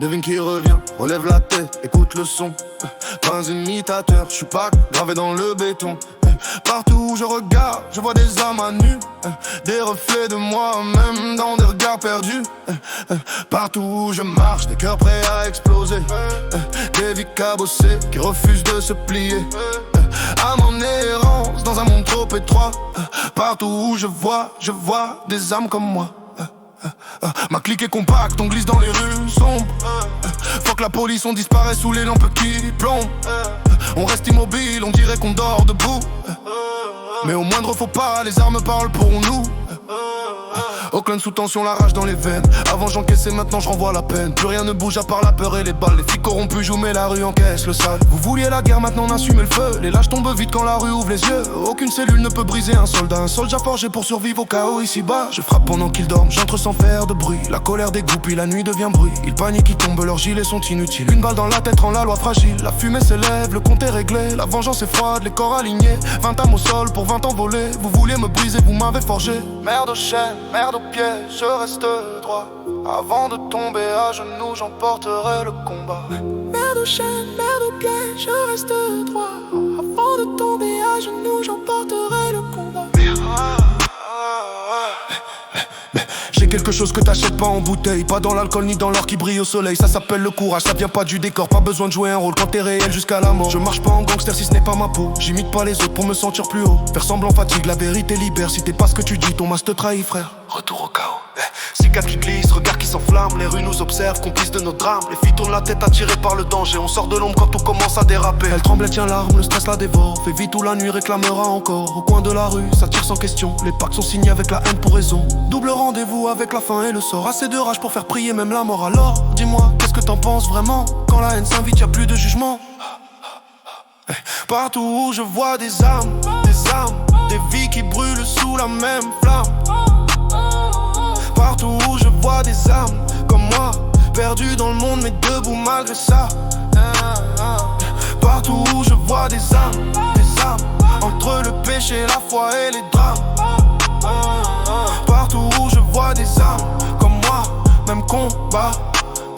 devine qui revient. Relève la tête, écoute le son. Pas un imitateur, je suis pas gravé dans le béton. Partout où je regarde, je vois des âmes à nu. Des reflets de moi-même dans des regards perdus. Partout où je marche, des cœurs prêts à exploser. Des vies cabossées qui refusent de se plier. À mon errance dans un monde trop étroit. Partout où je vois des âmes comme moi. Ma clique est compacte, on glisse dans les rues sombres. Faut que la police, on disparaît sous les lampes qui plombent. On reste immobile, on dirait qu'on dort debout. Mais au moindre faux pas, les armes parlent pour nous. Auckland sous tension, la rage dans les veines. Avant j'encaissais, maintenant je renvoie la peine. Plus rien ne bouge à part la peur et les balles. Les flics corrompus jouent mais la rue encaisse le sale. Vous vouliez la guerre, maintenant on assume le feu. Les lâches tombent vite quand la rue ouvre les yeux. Aucune cellule ne peut briser un soldat. Un soldat forgé pour survivre au chaos ici-bas. Je frappe pendant qu'ils dorment, j'entre sans faire de bruit. La colère des groupes, puis la nuit devient bruit. Ils paniquent, ils tombent, leurs gilets sont inutiles. Une balle dans la tête rend la loi fragile. La fumée s'élève, le compte est réglé. La vengeance est froide, les corps alignés. 20 âmes au sol pour 20 ans volés. Vous vouliez me briser, vous m'avez forgé. Merde aux chaînes, merde aux pieds, je reste droit. Avant de tomber à genoux, j'emporterai le combat. Merde aux chaînes, merde aux pieds, je reste droit. Avant de tomber à genoux, j'emporterai le combat. J'ai quelque chose que t'achètes pas en bouteille. Pas dans l'alcool ni dans l'or qui brille au soleil. Ça s'appelle le courage, ça vient pas du décor. Pas besoin de jouer un rôle quand t'es réel jusqu'à la mort. Je marche pas en gangster si ce n'est pas ma peau. J'imite pas les autres pour me sentir plus haut. Faire semblant fatigue, la vérité libère. Si t'es pas ce que tu dis, ton masque te trahit frère. Retour au chaos. Cicatres qui glissent, regards qui s'enflamment. Les rues nous observent, complices de nos drames. Les filles tournent la tête attirées par le danger. On sort de l'ombre quand on commence à déraper. Elle tremble, elle tient l'arme, le stress la dévore. Fait vite ou la nuit réclamera encore. Au coin de la rue, ça tire sans question. Les pactes sont signés avec la haine pour raison. Double rendez-vous avec la faim et le sort. Assez de rage pour faire prier même la mort. Alors, dis-moi, qu'est-ce que t'en penses vraiment? Quand la haine s'invite, y'a plus de jugement. Partout où je vois des âmes, des vies qui brûlent sous la même flamme. Partout où je vois des âmes comme moi, perdus dans le monde mais debout malgré ça. Partout où je vois des âmes, entre le péché, la foi et les drames. Partout où je vois des âmes comme moi, même combat,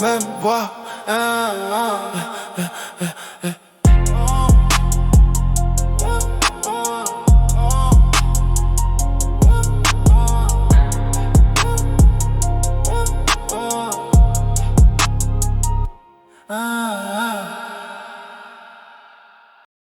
même voix. Ah, ah.